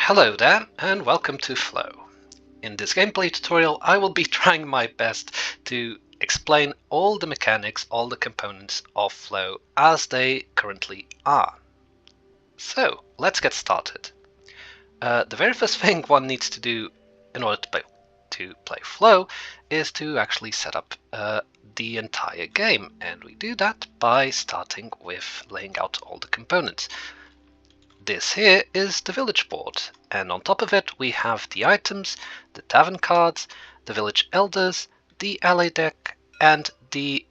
Hello there, and welcome to FLOE. In this gameplay tutorial I will be trying my best to explain all the mechanics, all the components of FLOE as they currently are. So let's get started. The very first thing one needs to do in order to play FLOE is to actually set up the entire game, and we do that by starting with laying out all the components. This here is the village board, and on top of it we have the items, the tavern cards, the village elders, the alley deck, and the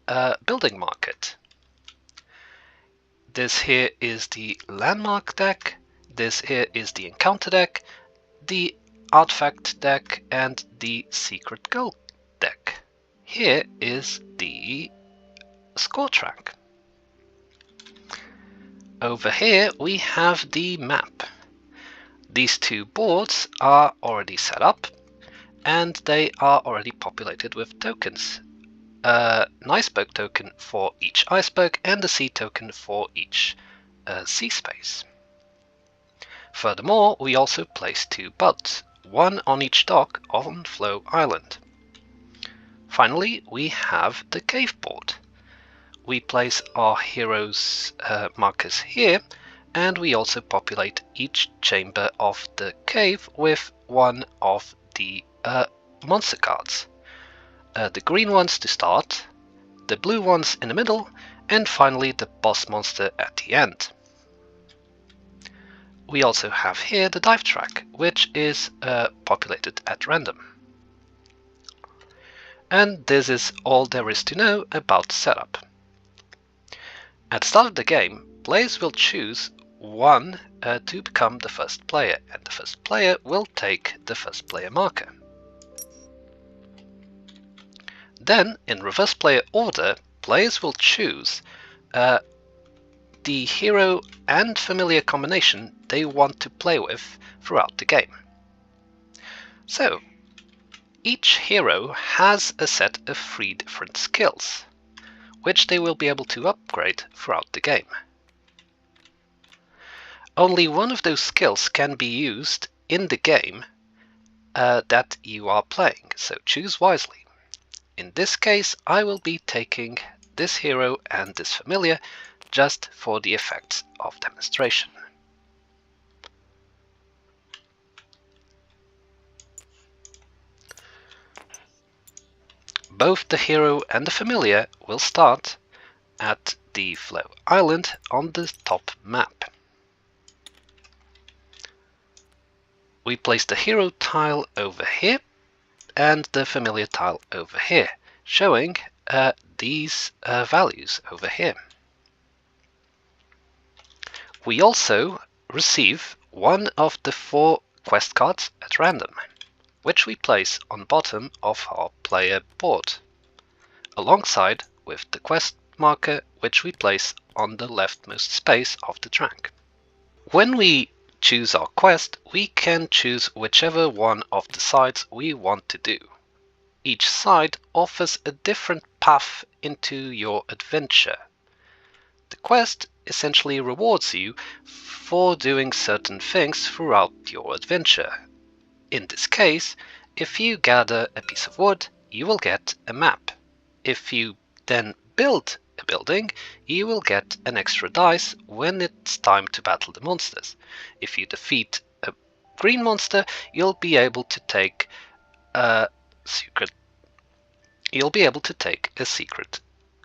building market. This here is the landmark deck, this here is the encounter deck, the artifact deck, and the secret goal deck. Here is the score track. Over here we have the map. These two boards are already set up and they are already populated with tokens. An iceberg token for each iceberg and a sea token for each sea space. Furthermore, we also place two boats, one on each dock on FLOE Island. Finally, we have the cave board. We place our heroes' markers here, and we also populate each chamber of the cave with one of the monster cards. The green ones to start, the blue ones in the middle, and finally the boss monster at the end. We also have here the dive track, which is populated at random. And this is all there is to know about setup. At the start of the game, players will choose one to become the first player, and the first player will take the first player marker. Then, in reverse player order, players will choose the hero and familiar combination they want to play with throughout the game. So, each hero has a set of 3 different skills, which they will be able to upgrade throughout the game. Only one of those skills can be used in the game that you are playing, so choose wisely. In this case, I will be taking this hero and this familiar just for the effects of demonstration. Both the hero and the familiar will start at the FLOE Island on the top map. We place the hero tile over here and the familiar tile over here, showing these values over here. We also receive one of the 4 quest cards at random, which we place on bottom of our player board, alongside with the quest marker, which we place on the leftmost space of the track. When we choose our quest, we can choose whichever one of the sides we want to do. Each side offers a different path into your adventure. The quest essentially rewards you for doing certain things throughout your adventure. In this case, if you gather a piece of wood, you will get a map. If you then build a building, you will get an extra dice when it's time to battle the monsters. If you defeat a green monster, you'll be able to take a secret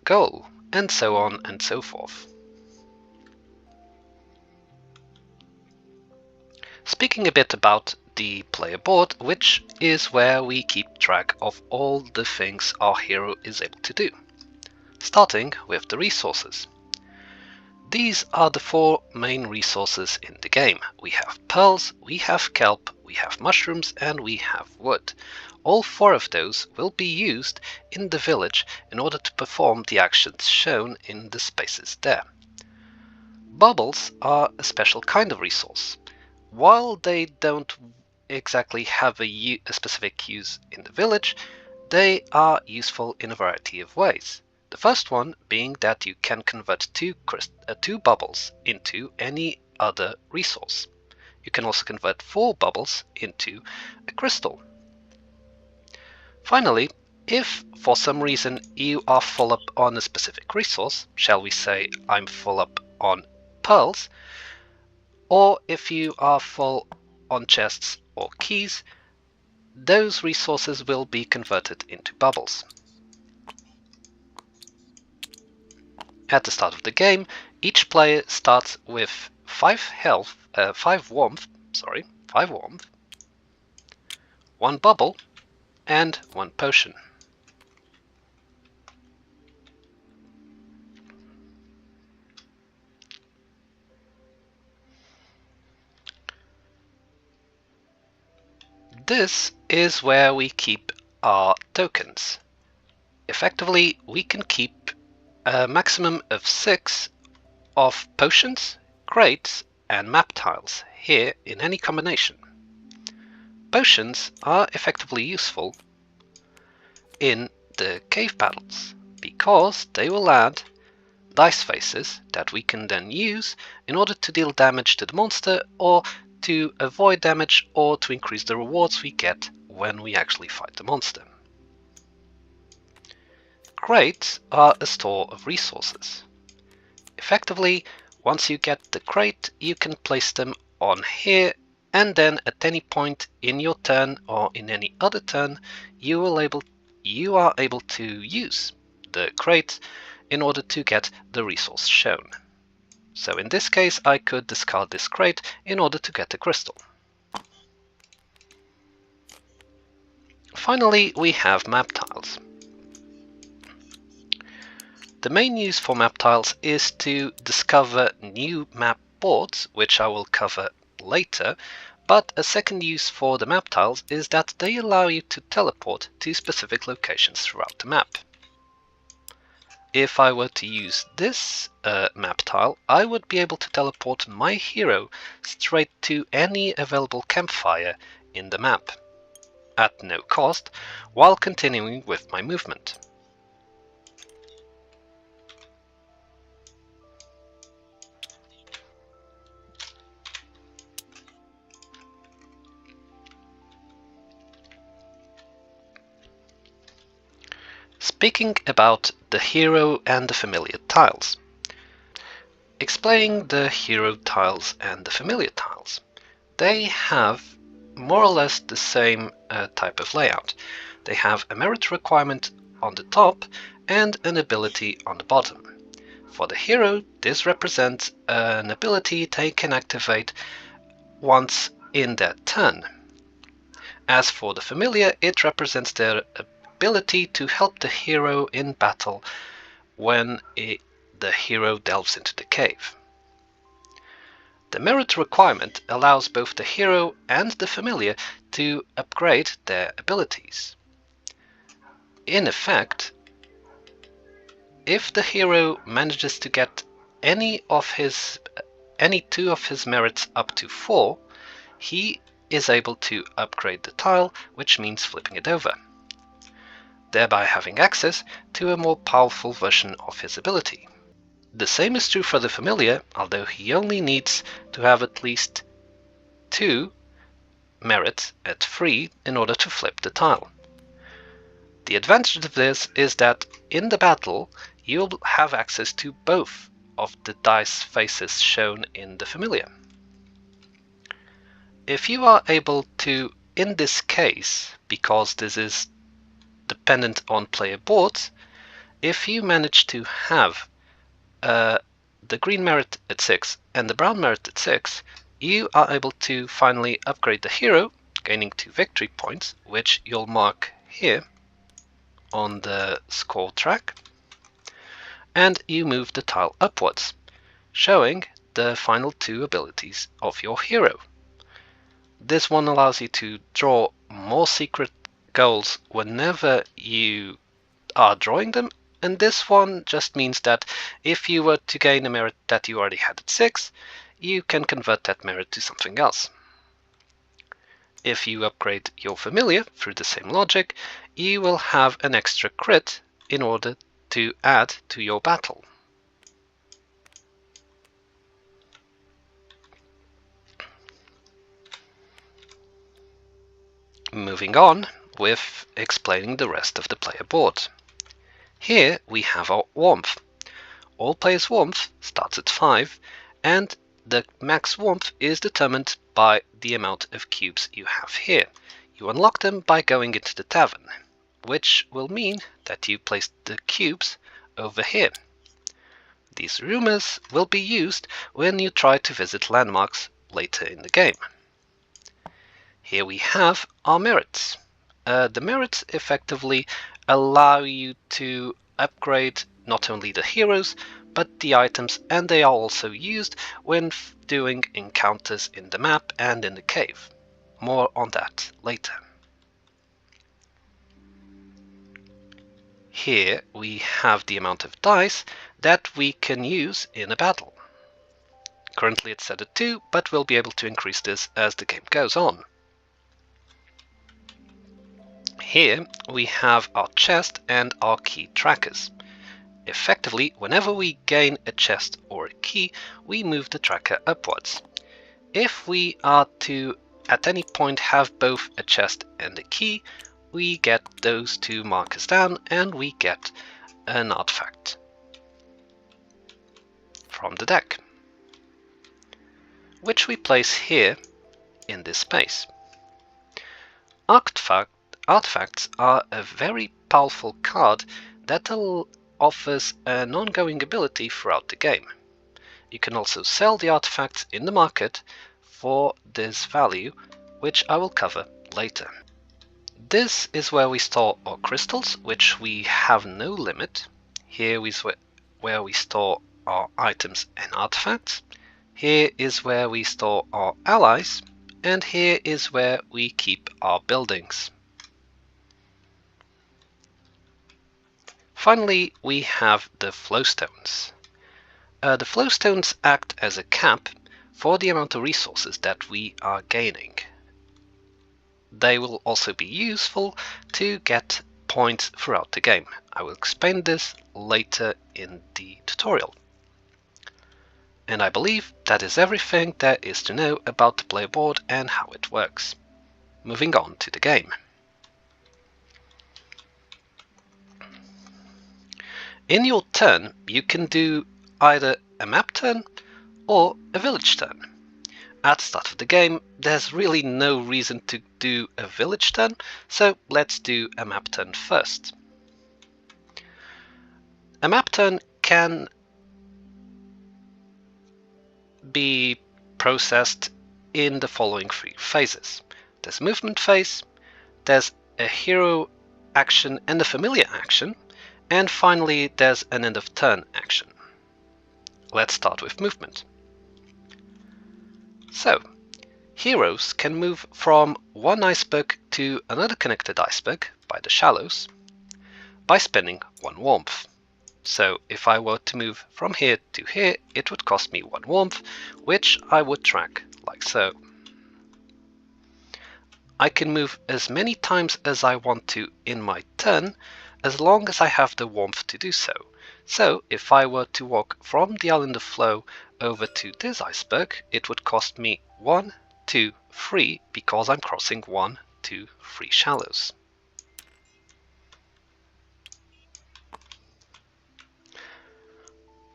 goal, and so on and so forth. Speaking a bit about the player board, which is where we keep track of all the things our hero is able to do. Starting with the resources. These are the 4 main resources in the game. We have pearls, we have kelp, we have mushrooms, and we have wood. All 4 of those will be used in the village in order to perform the actions shown in the spaces there. Bubbles are a special kind of resource. While they don't exactly have a specific use in the village, they are useful in a variety of ways. The first one being that you can convert two bubbles into any other resource. you can also convert 4 bubbles into a crystal. Finally, if for some reason you are full up on a specific resource, shall we say I'm full up on pearls, or if you are full on chests or keys, those resources will be converted into bubbles. At the start of the game, each player starts with 5 warmth, 1 bubble, and 1 potion. This is where we keep our tokens. Effectively, we can keep a maximum of 6 of potions, crates, and map tiles here in any combination. Potions are effectively useful in the cave battles because they will add dice faces that we can then use in order to deal damage to the monster, or to avoid damage, or to increase the rewards we get when we actually fight the monster. Crates are a store of resources. Effectively, once you get the crate, you can place them on here, and then at any point in your turn or in any other turn, you are able to use the crate in order to get the resource shown. So in this case, I could discard this crate in order to get the crystal. Finally, we have map tiles. The main use for map tiles is to discover new map boards, which I will cover later, but a second use for the map tiles is that they allow you to teleport to specific locations throughout the map. If I were to use this map tile, I would be able to teleport my hero straight to any available campfire in the map, at no cost, while continuing with my movement. Speaking about the hero and the familiar tiles. Explaining the hero tiles and the familiar tiles. They have more or less the same type of layout. They have a merit requirement on the top and an ability on the bottom. For the hero, this represents an ability they can activate once in their turn. As for the familiar, it represents their ability to help the hero in battle when the hero delves into the cave. The merit requirement allows both the hero and the familiar to upgrade their abilities. In effect, if the hero manages to get any 2 of his merits up to 4, he is able to upgrade the tile, which means flipping it over, thereby having access to a more powerful version of his ability. The same is true for the familiar, although he only needs to have at least 2 merits at 3 in order to flip the tile. The advantage of this is that in the battle, you'll have access to both of the dice faces shown in the familiar. If you are able to, in this case, because this is dependent on player boards, if you manage to have the green merit at 6 and the brown merit at 6, you are able to finally upgrade the hero, gaining 2 victory points, which you'll mark here on the score track, and you move the tile upwards, showing the final 2 abilities of your hero. This one allows you to draw more secret goals whenever you are drawing them, and this one just means that if you were to gain a merit that you already had at 6, you can convert that merit to something else. If you upgrade your familiar through the same logic, you will have an extra crit in order to add to your battle. Moving on with explaining the rest of the player board. Here we have our warmth. All players' warmth starts at 5, and the max warmth is determined by the amount of cubes you have here. You unlock them by going into the tavern, which will mean that you place the cubes over here. These rumors will be used when you try to visit landmarks later in the game. Here we have our merits. The merits effectively allow you to upgrade not only the heroes, but the items, and they are also used when doing encounters in the map and in the cave. More on that later. Here we have the amount of dice that we can use in a battle. Currently it's set at 2, but we'll be able to increase this as the game goes on. Here we have our chest and our key trackers. Effectively, whenever we gain a chest or a key, we move the tracker upwards. If we are to at any point have both a chest and a key, we get those two markers down and we get an artifact from the deck, which we place here in this space. Artifacts are a very powerful card that offers an ongoing ability throughout the game. You can also sell the artifacts in the market for this value, which I will cover later. This is where we store our crystals, which we have no limit. Here is where we store our items and artifacts. Here is where we store our allies, and here is where we keep our buildings. Finally, we have the flowstones. The flowstones act as a cap for the amount of resources that we are gaining. They will also be useful to get points throughout the game. I will explain this later in the tutorial. And I believe that is everything there is to know about the player board and how it works. Moving on to the game. In your turn, you can do either a map turn or a village turn. At the start of the game, there's really no reason to do a village turn, so let's do a map turn first. A map turn can be processed in the following 3 phases. There's a movement phase, there's a hero action and a familiar action, and finally there's an end of turn action. Let's start with movement. So, heroes can move from one iceberg to another connected iceberg by the shallows by spending 1 warmth. So if I were to move from here to here, it would cost me 1 warmth, which I would track like so. I can move as many times as I want to in my turn, as long as I have the warmth to do so. So if I were to walk from the island of FLOE over to this iceberg, it would cost me 1, 2, 3, because I'm crossing 1, 2, 3 shallows.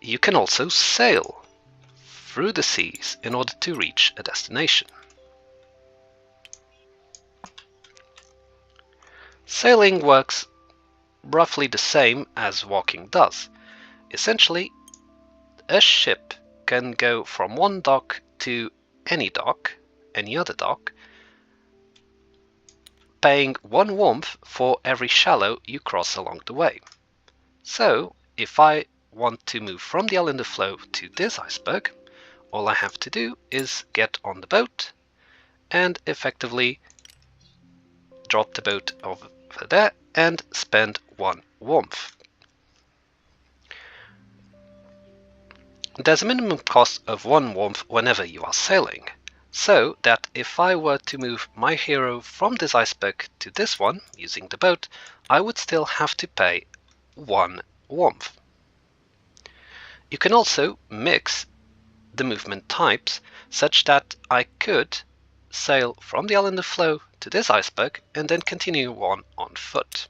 You can also sail through the seas in order to reach a destination. Sailing works roughly the same as walking does. Essentially, a ship can go from one dock to any other dock, paying 1 warmth for every shallow you cross along the way. So, if I want to move from the island of FLOE to this iceberg, all I have to do is get on the boat and effectively drop the boat over there and spend 1 warmth. There's a minimum cost of 1 warmth whenever you are sailing, so that if I were to move my hero from this iceberg to this one using the boat, I would still have to pay 1 warmth. You can also mix the movement types such that I could sail from the island of FLOE to this iceberg and then continue on foot.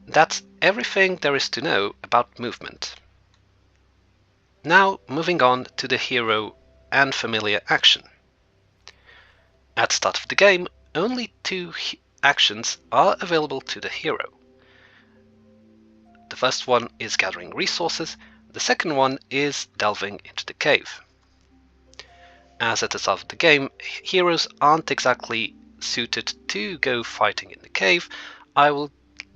That's everything there is to know about movement. Now moving on to the hero and familiar action. At the start of the game, only two actions are available to the hero. The first one is gathering resources, the second one is delving into the cave. As at the start of the game, heroes aren't exactly suited to go fighting in the cave. I will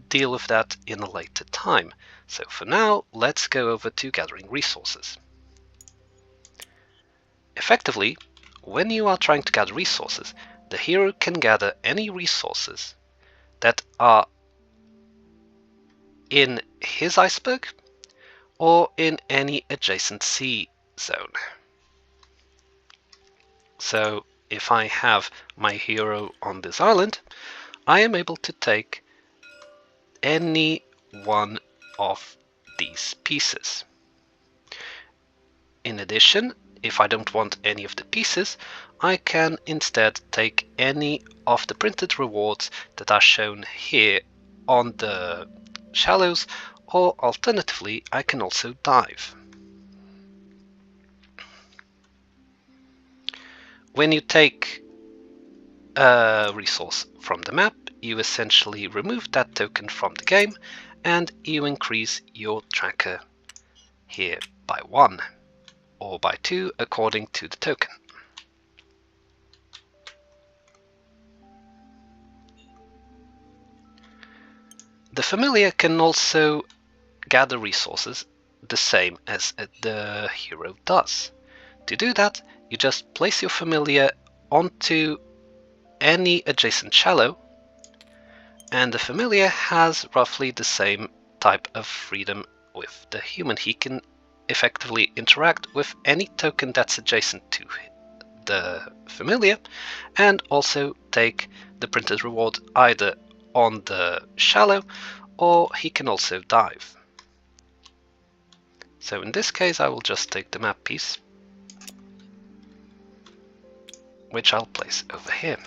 deal with that in a later time. So for now, let's go over to gathering resources. Effectively, when you are trying to gather resources, the hero can gather any resources that are in his iceberg or in any adjacent sea zone. So if I have my hero on this island, I am able to take any one of these pieces. In addition, if I don't want any of the pieces, I can instead take any of the printed rewards that are shown here on the shallows, or alternatively, I can also dive. When you take a resource from the map, you essentially remove that token from the game and you increase your tracker here by 1 or by 2 according to the token. The familiar can also gather resources the same as the hero does. To do that, you just place your familiar onto any adjacent shallow, and the familiar has roughly the same type of freedom with the human. He can effectively interact with any token that's adjacent to the familiar and also take the printed reward either on the shallow, or he can also dive. So in this case I will just take the map piece, which I'll place over here.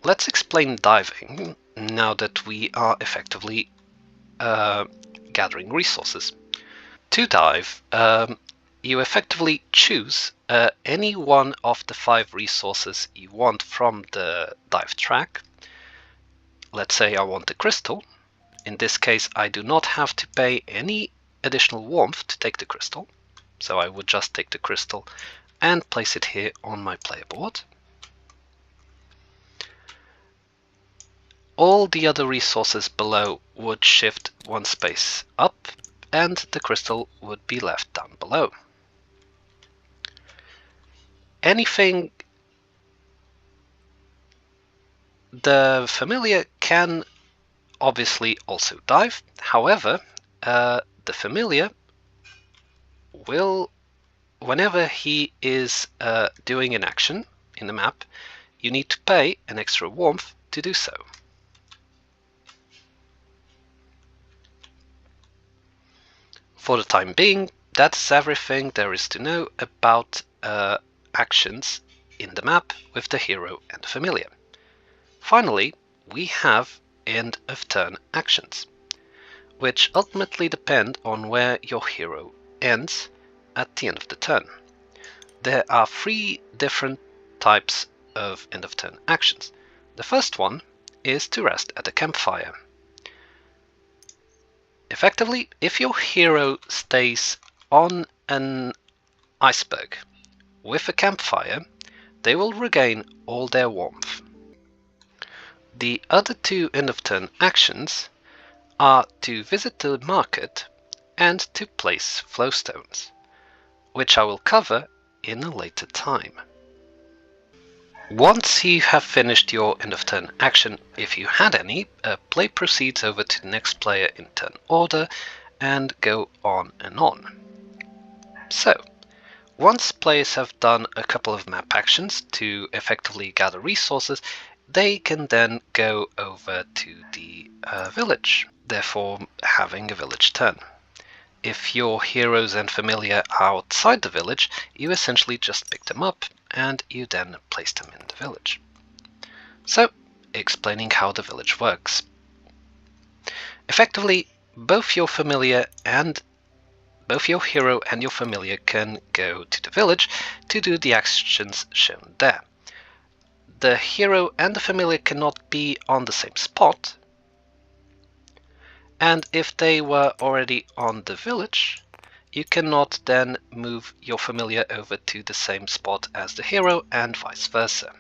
Let's explain diving now that we are effectively gathering resources. To dive, you effectively choose any one of the 5 resources you want from the dive track. Let's say I want a crystal. In this case, I do not have to pay any additional warmth to take the crystal, so I would just take the crystal and place it here on my player board. All the other resources below would shift 1 space up, and the crystal would be left down below. Anything the familiar can obviously also dive. However, the familiar will, whenever he is doing an action in the map, you need to pay an extra warmth to do so. For the time being, that's everything there is to know about actions in the map with the hero and the familiar. Finally, we have end of turn actions, which ultimately depend on where your hero ends at the end of the turn. There are 3 different types of end of turn actions. The first one is to rest at a campfire. Effectively, if your hero stays on an iceberg with a campfire, they will regain all their warmth. The other 2 end of turn actions are to visit the market and to place flow stones, which I will cover in a later time. Once you have finished your end of turn action, if you had any, play proceeds over to the next player in turn order and go on and on. So, once players have done a couple of map actions to effectively gather resources, they can then go over to the village, therefore having a village turn. If your heroes and familiar are outside the village, you essentially just pick them up and you then place them in the village. So, explaining how the village works. Effectively, both your hero and your familiar can go to the village to do the actions shown there. The hero and the familiar cannot be on the same spot, and if they were already on the village, you cannot then move your familiar over to the same spot as the hero and vice versa.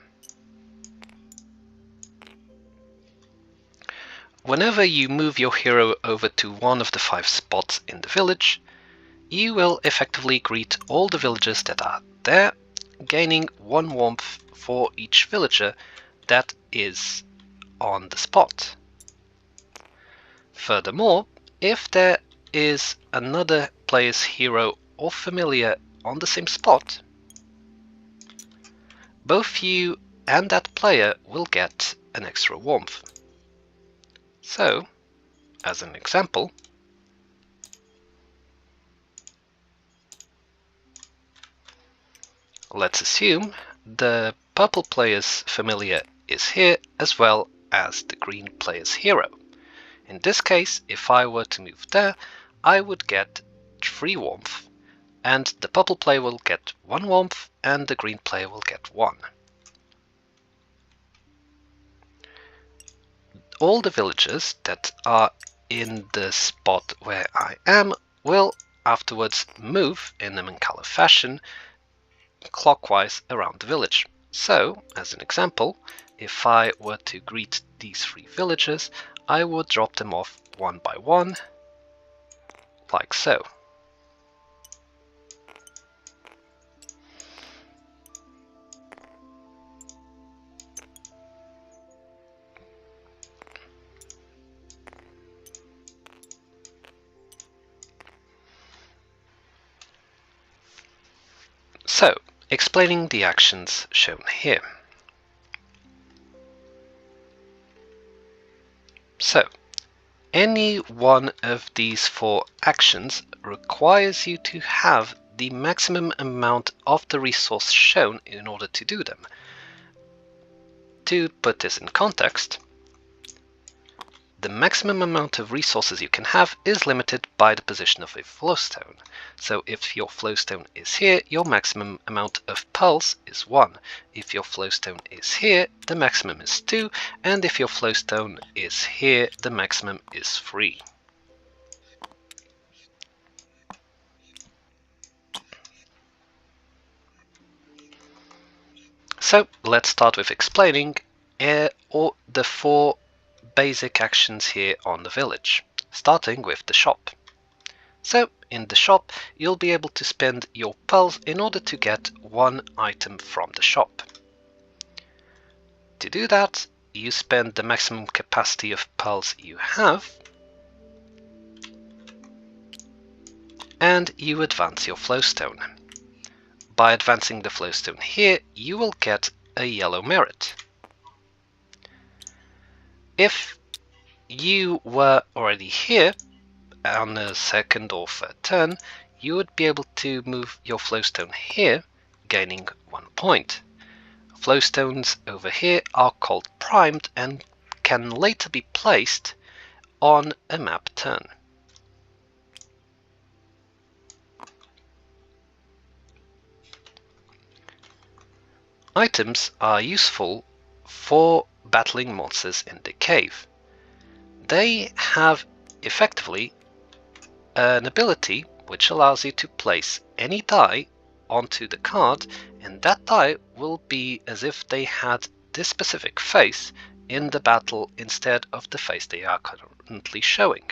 Whenever you move your hero over to one of the 5 spots in the village, you will effectively greet all the villagers that are there, gaining 1 warmth for each villager that is on the spot. Furthermore, if there is another player's hero or familiar on the same spot, both you and that player will get an extra warmth. So, as an example, let's assume the purple player's familiar is here as well as the green player's hero. In this case, if I were to move there, I would get 3 warmth, and the purple player will get 1 warmth and the green player will get 1. All the villagers that are in the spot where I am will afterwards move in a Goncalves fashion clockwise around the village. So, as an example, if I were to greet these 3 villagers, I would drop them off one by one, like so. So, explaining the actions shown here. So, any one of these 4 actions requires you to have the maximum amount of the resource shown in order to do them. To put this in context, the maximum amount of resources you can have is limited by the position of a flowstone. So if your flowstone is here, your maximum amount of pearls is 1. If your flowstone is here, the maximum is 2. And if your flowstone is here, the maximum is 3. So let's start with explaining all the 4 basic actions here on the village, starting with the shop. So in the shop, you'll be able to spend your pearls in order to get 1 item from the shop. To do that, you spend the maximum capacity of pearls you have, and you advance your flowstone. By advancing the flowstone here, you will get a yellow merit. If you were already here on a 2nd or 3rd turn, you would be able to move your flowstone here, gaining 1 point. Flowstones over here are called primed and can later be placed on a map turn. Items are useful for battling monsters in the cave. They have effectively an ability which allows you to place any die onto the card, and that die will be as if they had this specific face in the battle instead of the face they are currently showing.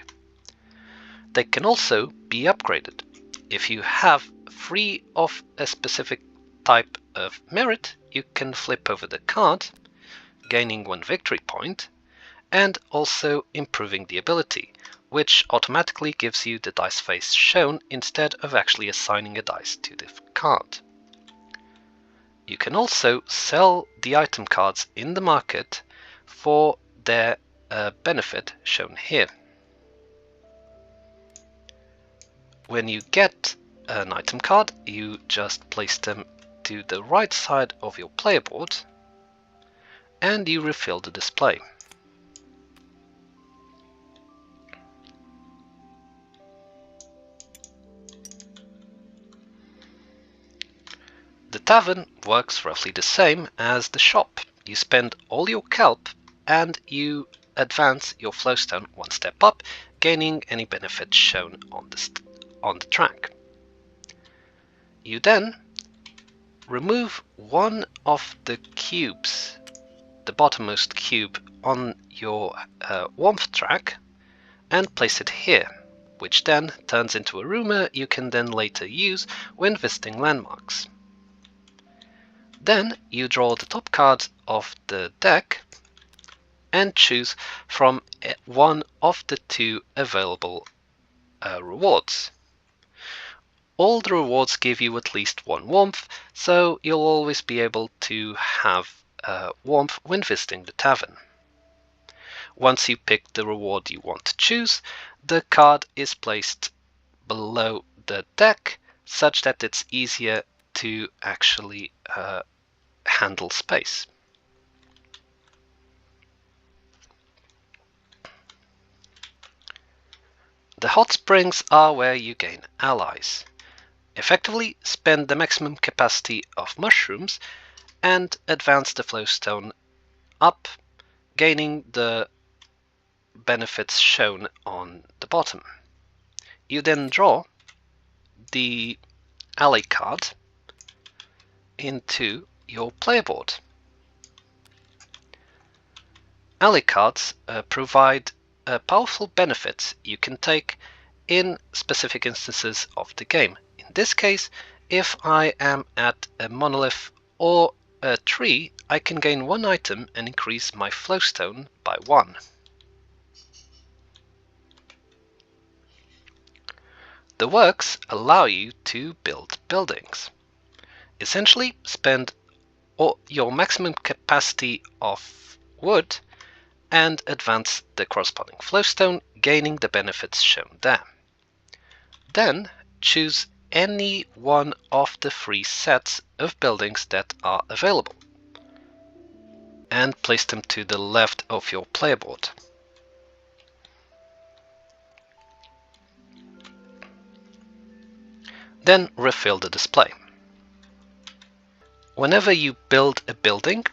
They can also be upgraded. If you have 3 of a specific type of merit, you can flip over the card, gaining 1 victory point, and also improving the ability, which automatically gives you the dice face shown instead of actually assigning a dice to the card. You can also sell the item cards in the market for their benefit shown here. When you get an item card, you just place them to the right side of your player board and you refill the display. The tavern works roughly the same as the shop. You spend all your kelp and you advance your flowstone one step up, gaining any benefits shown on the track. You then remove one of the cubes, the bottommost cube on your warmth track, and place it here, which then turns into a rumour you can then later use when visiting landmarks. Then you draw the top card of the deck and choose from one of the two available rewards. All the rewards give you at least one warmth, so you'll always be able to have warmth when visiting the tavern. Once you pick the reward you want to choose, the card is placed below the deck such that it's easier to actually handle space. The hot springs are where you gain allies. Effectively spend the maximum capacity of mushrooms and advance the flowstone up, gaining the benefits shown on the bottom. You then draw the ally card into your player board. Ally cards provide powerful benefits you can take in specific instances of the game. In this case, if I am at a monolith or a tree, I can gain one item and increase my flowstone by 1. The works allow you to build buildings. Essentially, spend your maximum capacity of wood and advance the corresponding flowstone, gaining the benefits shown there. Then choose any one of the 3 sets of buildings that are available and place them to the left of your player board. Then refill the display. Whenever you build a building,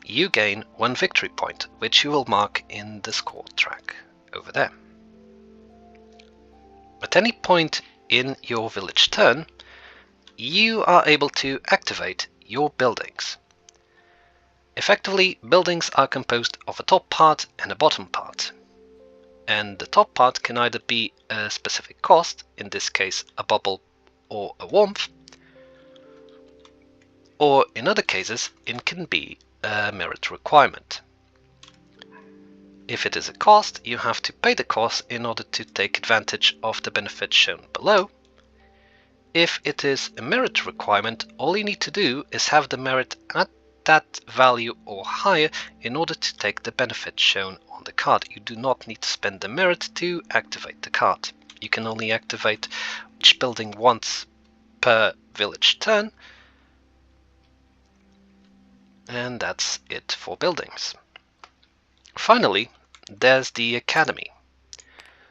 you gain 1 victory point, which you will mark in the score track over there. At any point in your village turn, you are able to activate your buildings. Effectively, buildings are composed of a top part and a bottom part. And the top part can either be a specific cost, in this case a bubble or a warmth, or in other cases it can be a merit requirement. If it is a cost, you have to pay the cost in order to take advantage of the benefits shown below. If it is a merit requirement, all you need to do is have the merit at that value or higher in order to take the benefit shown on the card. You do not need to spend the merit to activate the card. You can only activate each building once per village turn, and that's it for buildings. Finally, there's the Academy.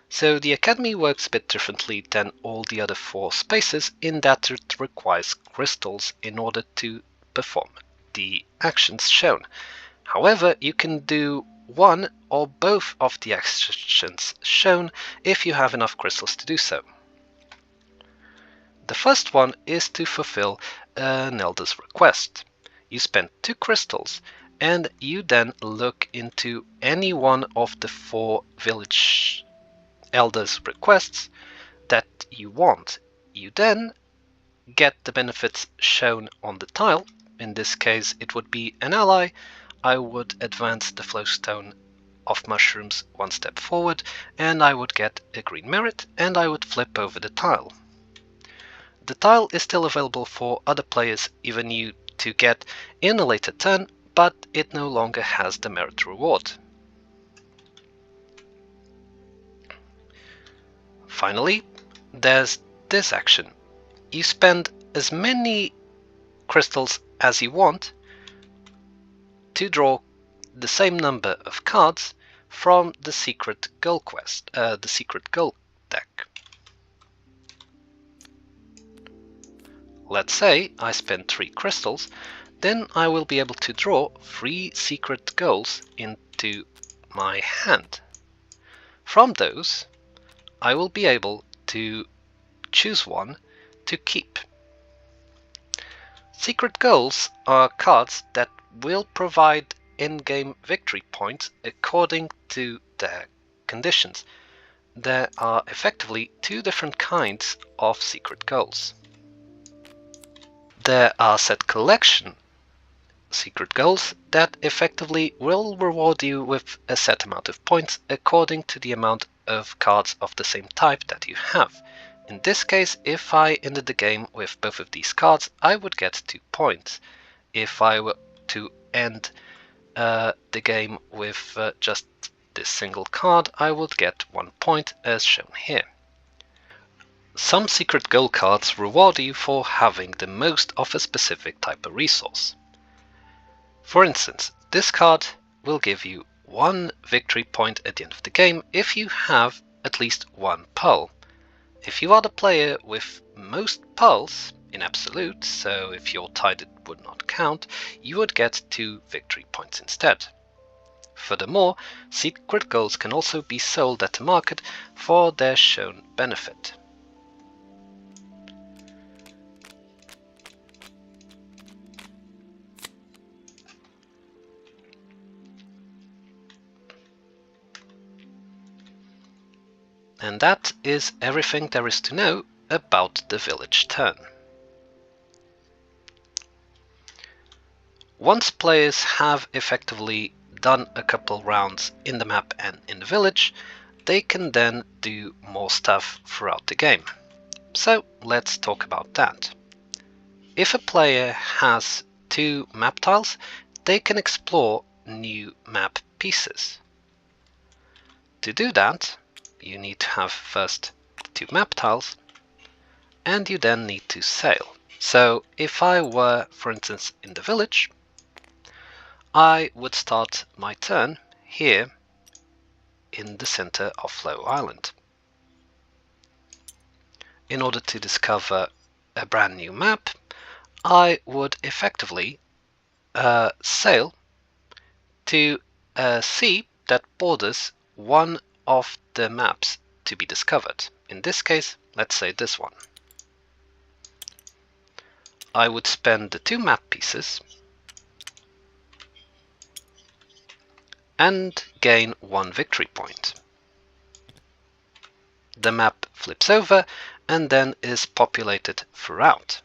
So the Academy works a bit differently than all the other 4 spaces in that it requires crystals in order to perform the actions shown. However, you can do one or both of the actions shown if you have enough crystals to do so. The first one is to fulfill an elder's request. You spend 2 crystals and you then look into any one of the 4 village elders' requests that you want. You then get the benefits shown on the tile. In this case it would be an ally. I would advance the flowstone of mushrooms 1 step forward and I would get a green merit and I would flip over the tile. The tile is still available for other players, even you, to get in a later turn, but it no longer has the merit reward. Finally, there's this action. You spend as many crystals as you want to draw the same number of cards from the secret goal quest, the secret goal deck. Let's say I spend 3 crystals, then I will be able to draw 3 secret goals into my hand. From those, I will be able to choose one to keep. Secret goals are cards that will provide in-game victory points according to their conditions. There are effectively 2 different kinds of secret goals. There are set collection secret goals that effectively will reward you with a set amount of points according to the amount of cards of the same type that you have. In this case, if I ended the game with both of these cards, I would get 2 points. If I were to end the game with just this single card, I would get 1 point as shown here. Some secret goal cards reward you for having the most of a specific type of resource. For instance, this card will give you 1 victory point at the end of the game if you have at least 1 pearl. If you are the player with most pearls in absolute, so if you're tied it would not count, you would get 2 victory points instead. Furthermore, secret goals can also be sold at the market for their shown benefit. And that is everything there is to know about the village turn. Once players have effectively done a couple rounds in the map and in the village, they can then do more stuff throughout the game. So let's talk about that. If a player has 2 map tiles, they can explore new map pieces. To do that, you need to have first 2 map tiles, and you then need to sail. So if I were, for instance, in the village, I would start my turn here in the center of FLOE Island. In order to discover a brand new map, I would effectively sail to a sea that borders one of the maps to be discovered. In this case, let's say this one. I would spend the 2 map pieces and gain 1 victory point. The map flips over and then is populated throughout.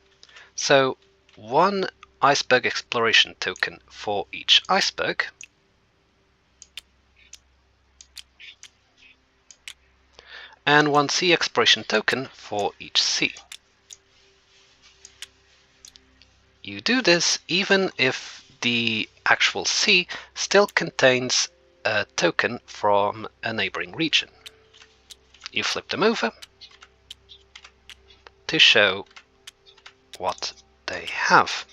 So 1 iceberg exploration token for each iceberg, and 1 sea exploration token for each sea. You do this even if the actual sea still contains a token from a neighboring region. You flip them over to show what they have.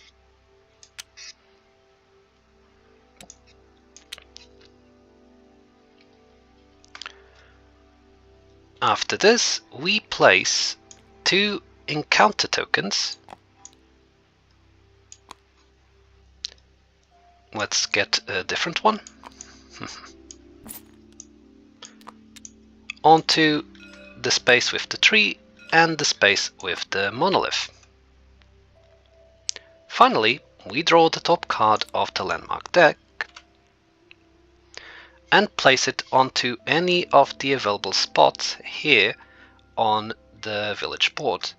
After this, we place 2 encounter tokens. Let's get a different one. Onto the space with the tree and the space with the monolith. Finally, we draw the top card of the landmark deck and place it onto any of the available spots here on the village board,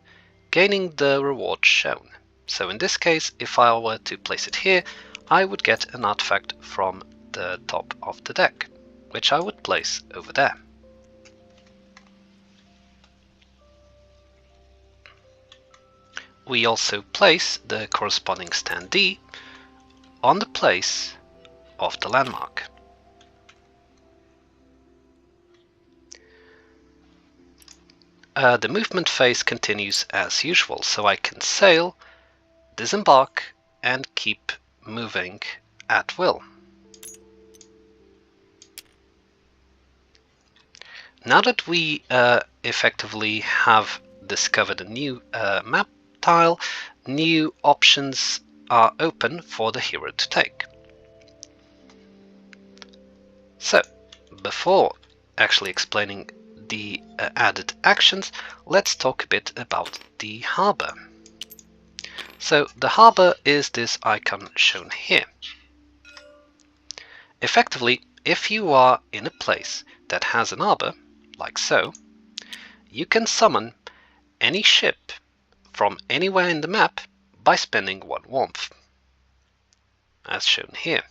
gaining the reward shown. So in this case, if I were to place it here, I would get an artifact from the top of the deck, which I would place over there. We also place the corresponding standee on the place of the landmark. the movement phase continues as usual, so I can sail, disembark, and keep moving at will. Now that we effectively have discovered a new map tile, new options are open for the hero to take. So, before actually explaining the added actions, let's talk a bit about the harbor. So, the harbor is this icon shown here. Effectively, if you are in a place that has an harbor, like so, you can summon any ship from anywhere in the map by spending 1 warmth, as shown here.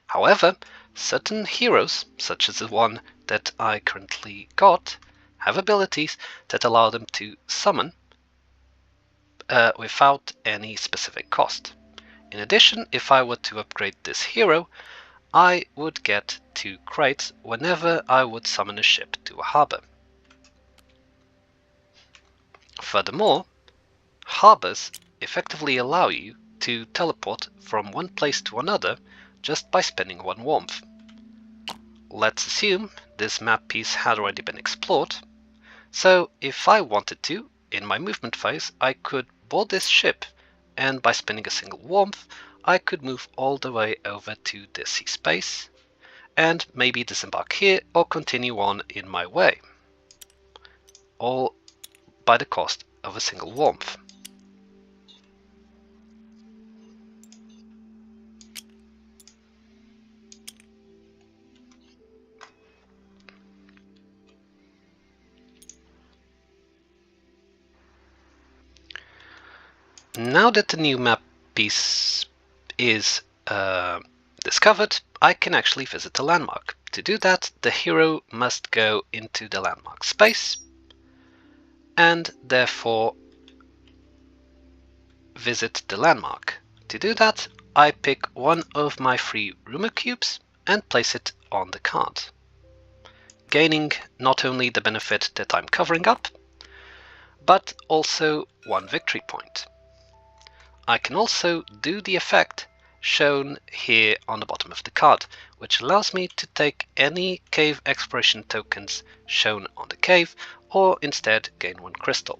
However, certain heroes, such as the one that I currently got, have abilities that allow them to summon without any specific cost. In addition, if I were to upgrade this hero, I would get 2 crates whenever I would summon a ship to a harbor. Furthermore, harbors effectively allow you to teleport from one place to another just by spending 1 warmth. Let's assume this map piece had already been explored, so if I wanted to, in my movement phase, I could board this ship, and by spending a single warmth, I could move all the way over to this sea space, and maybe disembark here or continue on in my way, all by the cost of a single warmth. Now that the new map piece is discovered, I can actually visit the landmark. To do that, the hero must go into the landmark space and therefore visit the landmark. To do that, I pick one of my 3 rumor cubes and place it on the card, gaining not only the benefit that I'm covering up, but also 1 victory point. I can also do the effect shown here on the bottom of the card, which allows me to take any cave exploration tokens shown on the cave, or instead gain 1 crystal.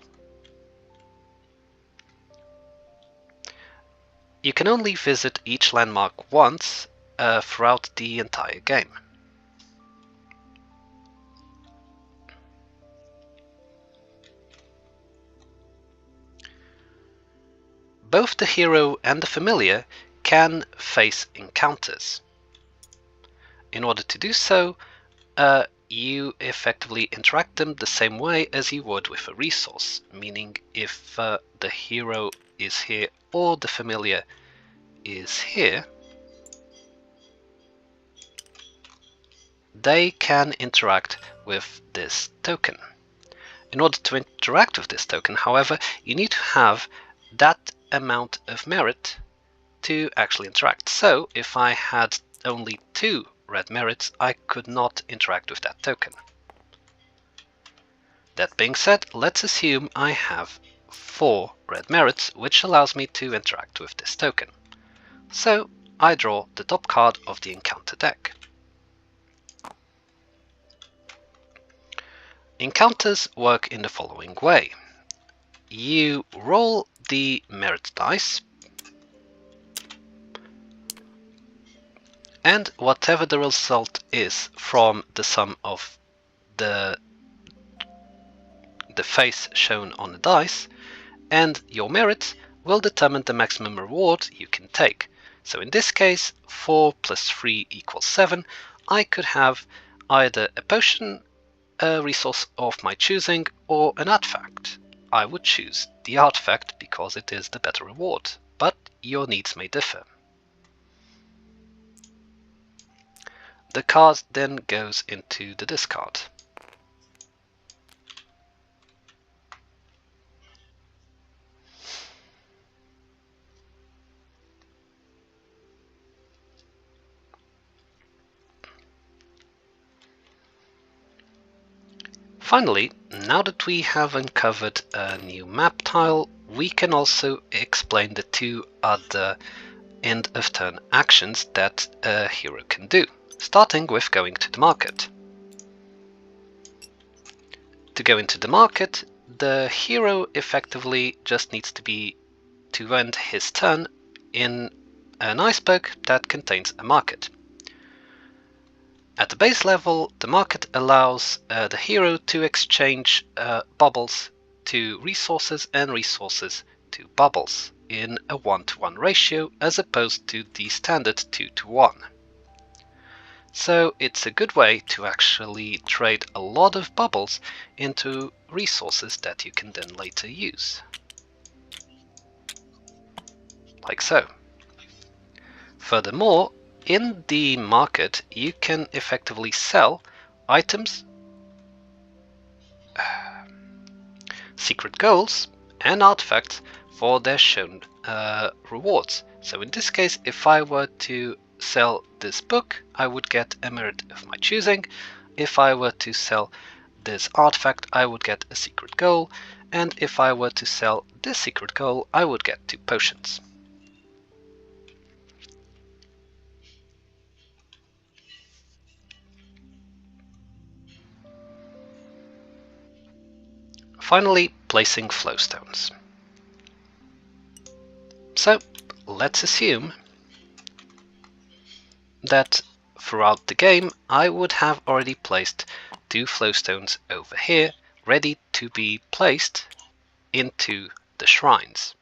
You can only visit each landmark once throughout the entire game. Both the hero and the familiar can face encounters. In order to do so, you effectively interact them the same way as you would with a resource, meaning if the hero is here or the familiar is here, they can interact with this token. In order to interact with this token, however, you need to have that amount of merit to actually interact. So if I had only 2 red merits, I could not interact with that token. That being said, let's assume I have 4 red merits, which allows me to interact with this token. So I draw the top card of the encounter deck. Encounters work in the following way. You roll the merit dice, and whatever the result is from the sum of the face shown on the dice and your merit will determine the maximum reward you can take. So in this case, 4 plus 3 equals 7. I could have either a potion, a resource of my choosing, or an artifact. I would choose the artifact because it is the better reward, but your needs may differ. The card then goes into the discard. Finally, now that we have uncovered a new map tile, we can also explain the two other end of turn actions that a hero can do, starting with going to the market. To go into the market, the hero effectively just needs to end his turn in an iceberg that contains a market. At the base level, the market allows the hero to exchange bubbles to resources and resources to bubbles in a 1-to-1 ratio as opposed to the standard 2-to-1. So it's a good way to actually trade a lot of bubbles into resources that you can then later use. Like so. Furthermore, in the market you can effectively sell items, secret goals and artifacts for their shown rewards. So in this case, if I were to sell this book, I would get a merit of my choosing. If I were to sell this artifact, I would get a secret goal, and if I were to sell this secret goal, I would get 2 potions. Finally, placing flowstones. So let's assume that throughout the game I would have already placed 2 flowstones over here, ready to be placed into the shrines.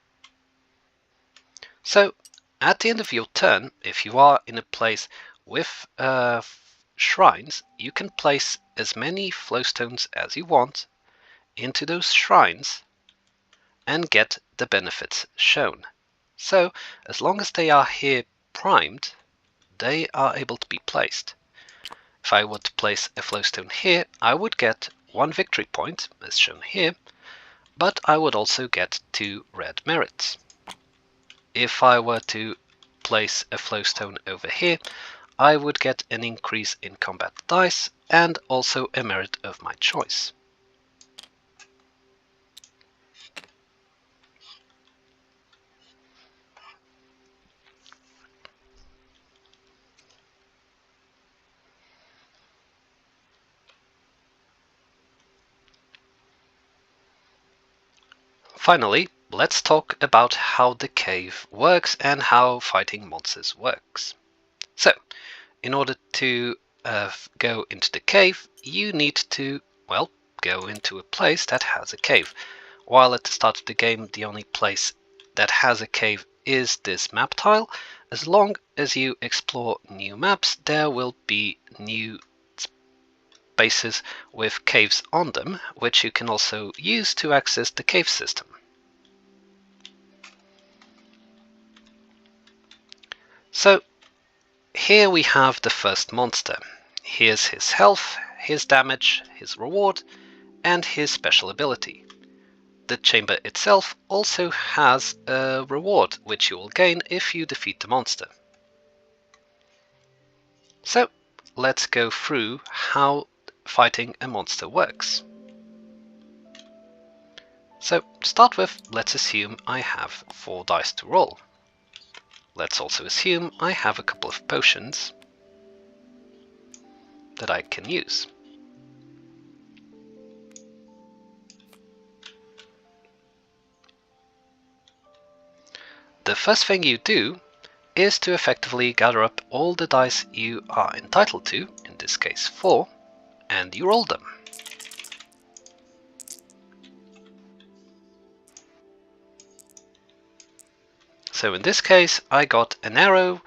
So at the end of your turn, if you are in a place with shrines, you can place as many flowstones as you want into those shrines and get the benefits shown. So as long as they are here primed, they are able to be placed. If I were to place a flowstone here, I would get 1 victory point, as shown here, but I would also get 2 red merits. If I were to place a flowstone over here, I would get an increase in combat dice and also a merit of my choice. Finally, let's talk about how the cave works and how fighting monsters works. So, in order to go into the cave, you need to, well, go into a place that has a cave. While at the start of the game, the only place that has a cave is this map tile. As long as you explore new maps, there will be new spaces with caves on them, which you can also use to access the cave system. So here we have the first monster. Here's his health, his damage, his reward, and his special ability. The chamber itself also has a reward, which you will gain if you defeat the monster. So let's go through how fighting a monster works. So to start with, let's assume I have 4 dice to roll. Let's also assume I have a couple of potions that I can use. The first thing you do is to effectively gather up all the dice you are entitled to, in this case 4, and you roll them. So in this case I got an arrow,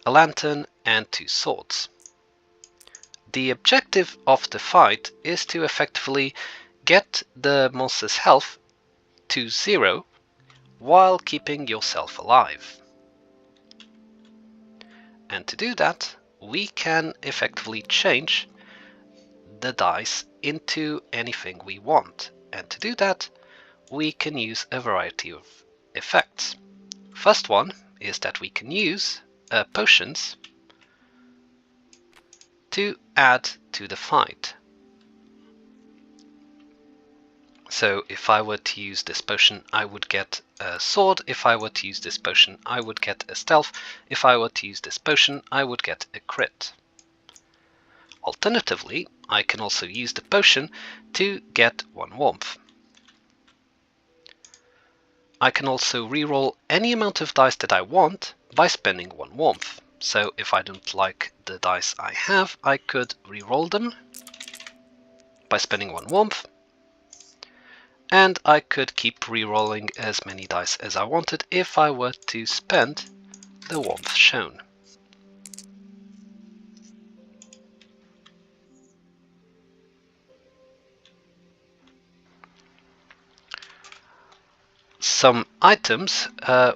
a lantern, and 2 swords. The objective of the fight is to effectively get the monster's health to 0 while keeping yourself alive. And to do that, we can effectively change the dice into anything we want. And to do that, we can use a variety of effects. First one is that we can use potions to add to the fight. So if I were to use this potion, I would get a sword. If I were to use this potion, I would get a stealth. If I were to use this potion, I would get a crit. Alternatively, I can also use the potion to get 1 warmth. I can also reroll any amount of dice that I want by spending 1 warmth. So if I don't like the dice I have, I could reroll them by spending 1 warmth, and I could keep rerolling as many dice as I wanted if I were to spend the warmth shown. Some items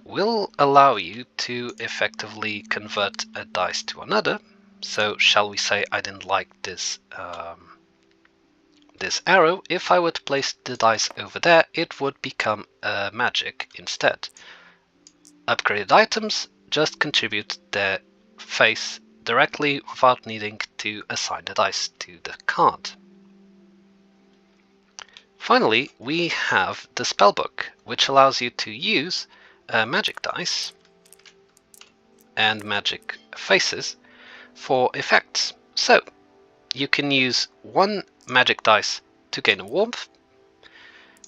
will allow you to effectively convert a dice to another. So shall we say I didn't like this this arrow. If I were to place the dice over there, it would become a magic instead. Upgraded items just contribute their face directly without needing to assign the dice to the card. Finally, we have the spellbook, which allows you to use magic dice and magic faces for effects. So you can use 1 magic dice to gain a warmth.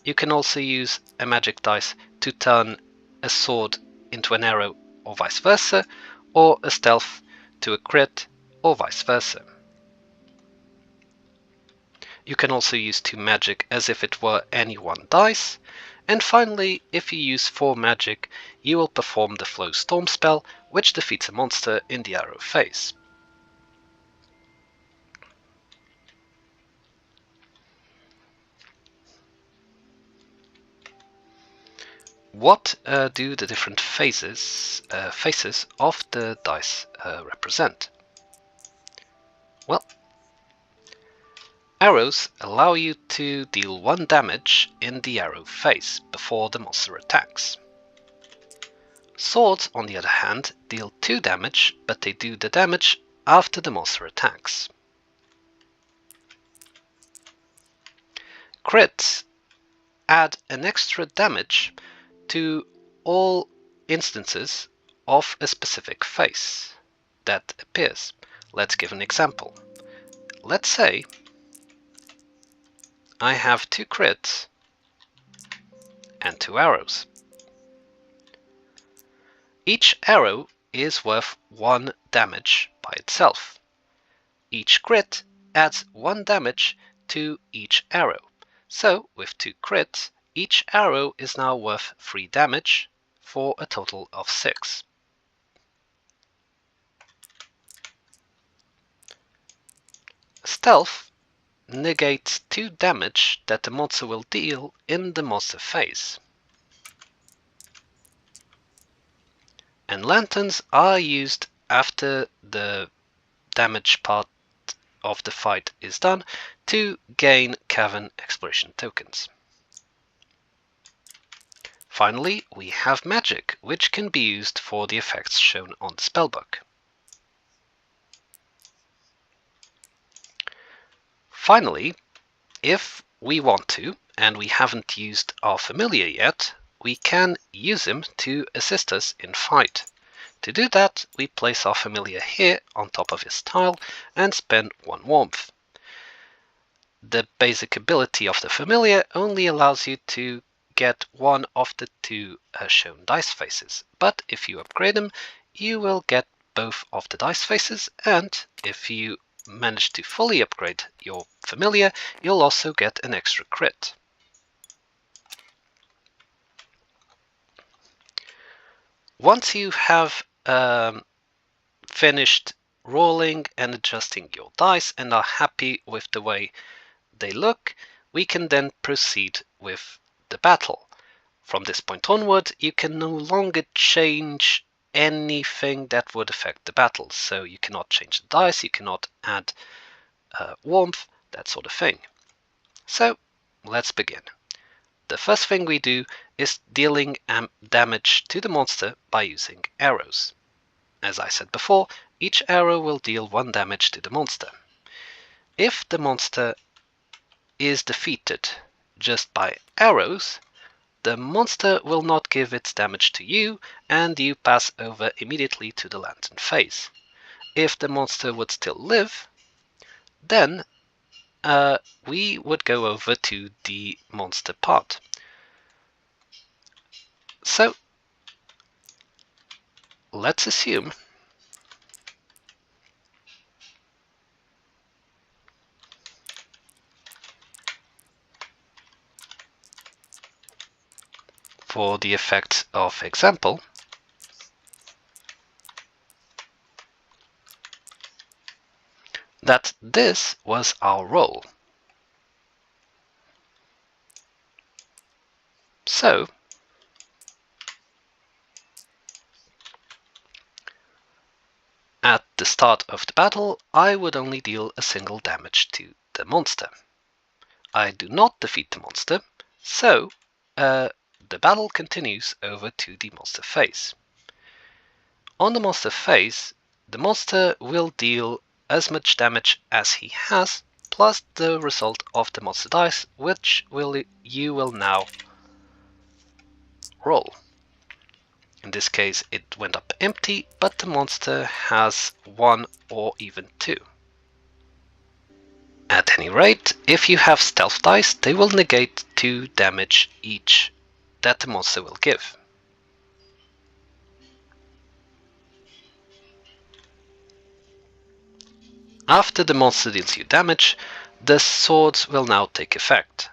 You can also use a magic dice to turn a sword into an arrow or vice versa, or a stealth to a crit or vice versa. You can also use 2 magic as if it were any 1 dice. And finally, if you use 4 magic, you will perform the FLOE Storm spell, which defeats a monster in the arrow phase. What do the different faces of the dice represent? Well, arrows allow you to deal 1 damage in the arrow phase before the monster attacks. Swords, on the other hand, deal 2 damage, but they do the damage after the monster attacks. Crits add an extra damage to all instances of a specific face that appears. Let's give an example. Let's say I have 2 crits and 2 arrows. Each arrow is worth 1 damage by itself. Each crit adds 1 damage to each arrow. So with 2 crits, each arrow is now worth 3 damage for a total of 6. Stealth negates 2 damage that the monster will deal in the monster phase. And lanterns are used after the damage part of the fight is done to gain cavern exploration tokens. Finally, we have magic, which can be used for the effects shown on the spellbook. Finally, if we want to, and we haven't used our familiar yet, we can use him to assist us in fight. To do that, we place our familiar here on top of his tile and spend 1 warmth. The basic ability of the familiar only allows you to get 1 of the 2 shown dice faces, but if you upgrade them, you will get both of the dice faces, and if you manage to fully upgrade your familiar, you'll also get an extra crit. Once you have finished rolling and adjusting your dice and are happy with the way they look, we can then proceed with the battle. From this point onward, you can no longer change anything that would affect the battle. So you cannot change the dice, you cannot add warmth, that sort of thing. So let's begin. The first thing we do is dealing damage to the monster by using arrows. As I said before, each arrow will deal 1 damage to the monster. If the monster is defeated just by arrows, the monster will not give its damage to you, and you pass over immediately to the lantern phase. If the monster would still live, then we would go over to the monster part. So let's assume for the effect of example that this was our roll. So at the start of the battle, I would only deal a single damage to the monster. I do not defeat the monster, so the battle continues over to the monster phase. On the monster phase, the monster will deal as much damage as he has, plus the result of the monster dice, which you will now roll. In this case, it went up empty, but the monster has 1 or even 2. At any rate, if you have stealth dice, they will negate 2 damage each that the monster will give. After the monster deals you damage, the swords will now take effect.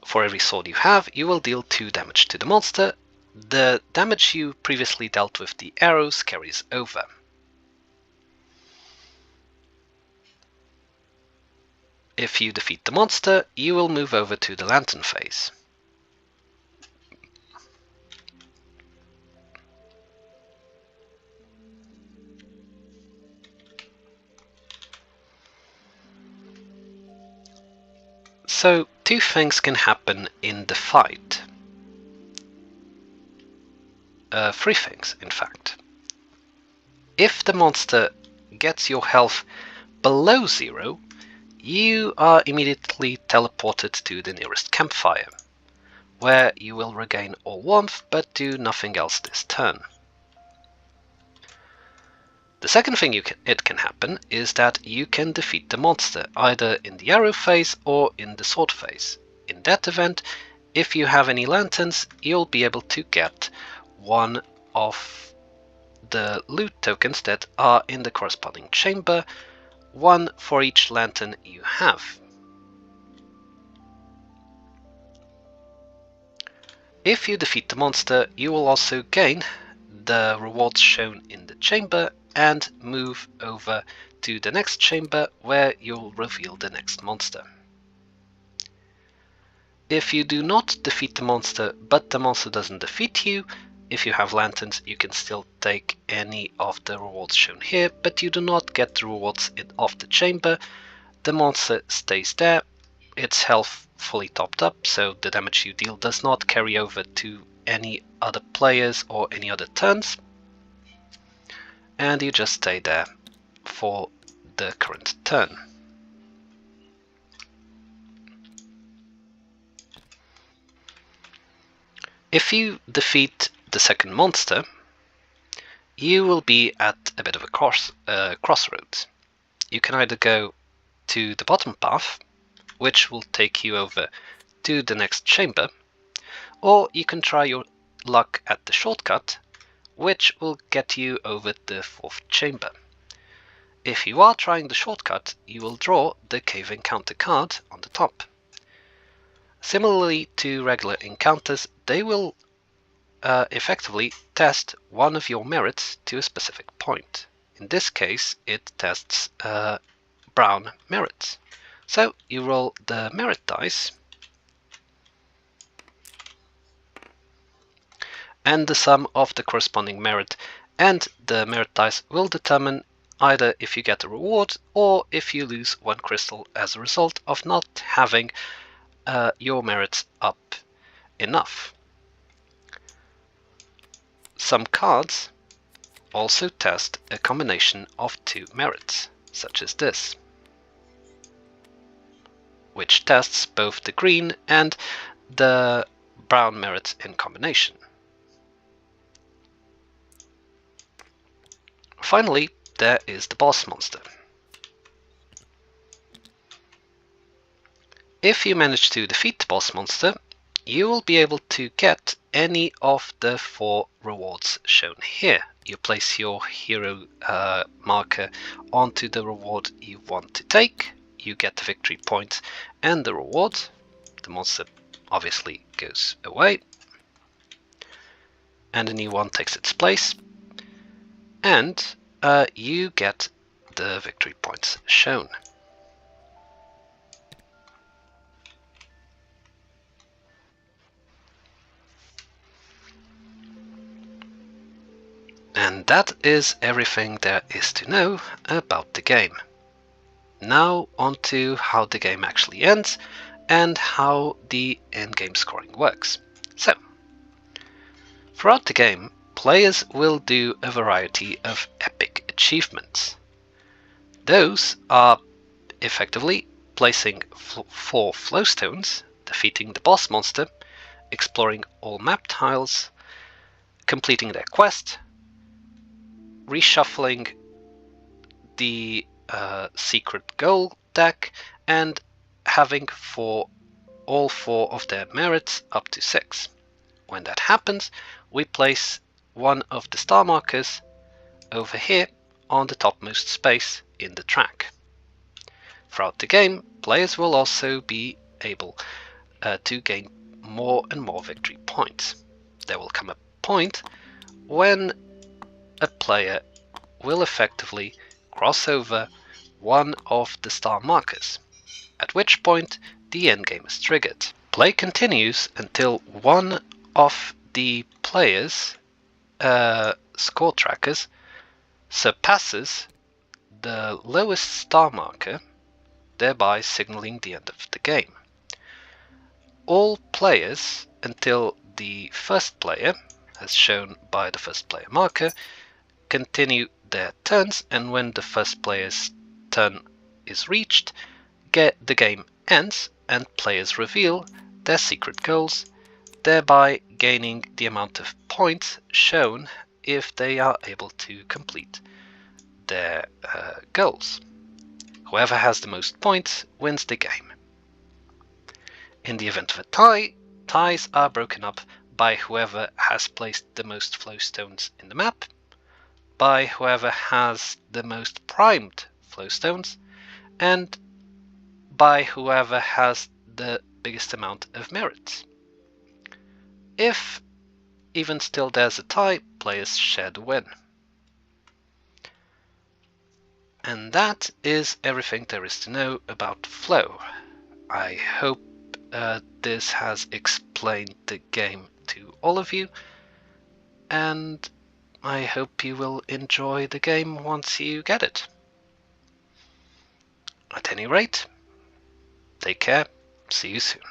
For every sword you have, you will deal 2 damage to the monster. The damage you previously dealt with the arrows carries over. If you defeat the monster, you will move over to the lantern phase. So 2 things can happen in the fight. 3 things, in fact. If the monster gets your health below 0, you are immediately teleported to the nearest campfire, where you will regain all warmth but do nothing else this turn. The second thing it can happen is that you can defeat the monster, either in the arrow phase or in the sword phase. In that event, if you have any lanterns, you'll be able to get one of the loot tokens that are in the corresponding chamber, 1 for each lantern you have. If you defeat the monster, you will also gain the rewards shown in the chamber and move over to the next chamber where you'll reveal the next monster. If you do not defeat the monster but the monster doesn't defeat you, if you have lanterns you can still take any of the rewards shown here, but you do not get the rewards of the chamber. The monster stays there, its health fully topped up, so the damage you deal does not carry over to any other players or any other turns, and you just stay there for the current turn. If you defeat the second monster, you will be at a bit of a crossroads. You can either go to the bottom path, which will take you over to the next chamber, or you can try your luck at the shortcut, which will get you over the 4th chamber. If you are trying the shortcut, you will draw the cave encounter card on the top. Similarly to regular encounters, they will effectively test one of your merits to a specific point. In this case, it tests brown merits. So you roll the merit dice, and the sum of the corresponding merit and the merit dice will determine either if you get a reward or if you lose 1 crystal as a result of not having your merits up enough. Some cards also test a combination of 2 merits, such as this. which tests both the green and the brown merits in combination. Finally, there is the boss monster. If you manage to defeat the boss monster, you will be able to get any of the 4 rewards shown here. You place your hero marker onto the reward you want to take, you get the victory point and the reward. The monster obviously goes away, and a new one takes its place, and you get the victory points shown. And that is everything there is to know about the game. Now on to how the game actually ends and how the endgame scoring works. So, throughout the game, players will do a variety of epic achievements. Those are effectively placing 4 flow stones, defeating the boss monster, exploring all map tiles, completing their quest, reshuffling the secret goal deck, and having all 4 of their merits up to 6. When that happens, we place one of the star markers over here on the topmost space in the track. Throughout the game, players will also be able to gain more and more victory points. There will come a point when a player will effectively cross over one of the star markers, at which point the endgame is triggered. Play continues until one of the player's score trackers surpasses the lowest star marker, thereby signaling the end of the game. All players until the first player, as shown by the first player marker, continue their turns, and when the first player's turn is reached, the game ends and players reveal their secret goals, thereby gaining the amount of points shown if they are able to complete their goals. Whoever has the most points wins the game. In the event of a tie, ties are broken up by whoever has placed the most flow stones in the map, by whoever has the most primed flow stones, and by whoever has the biggest amount of merits. If even still there's a tie, players share the win. And that is everything there is to know about FLOE. I hope this has explained the game to all of you, and I hope you will enjoy the game once you get it. At any rate, take care, see you soon.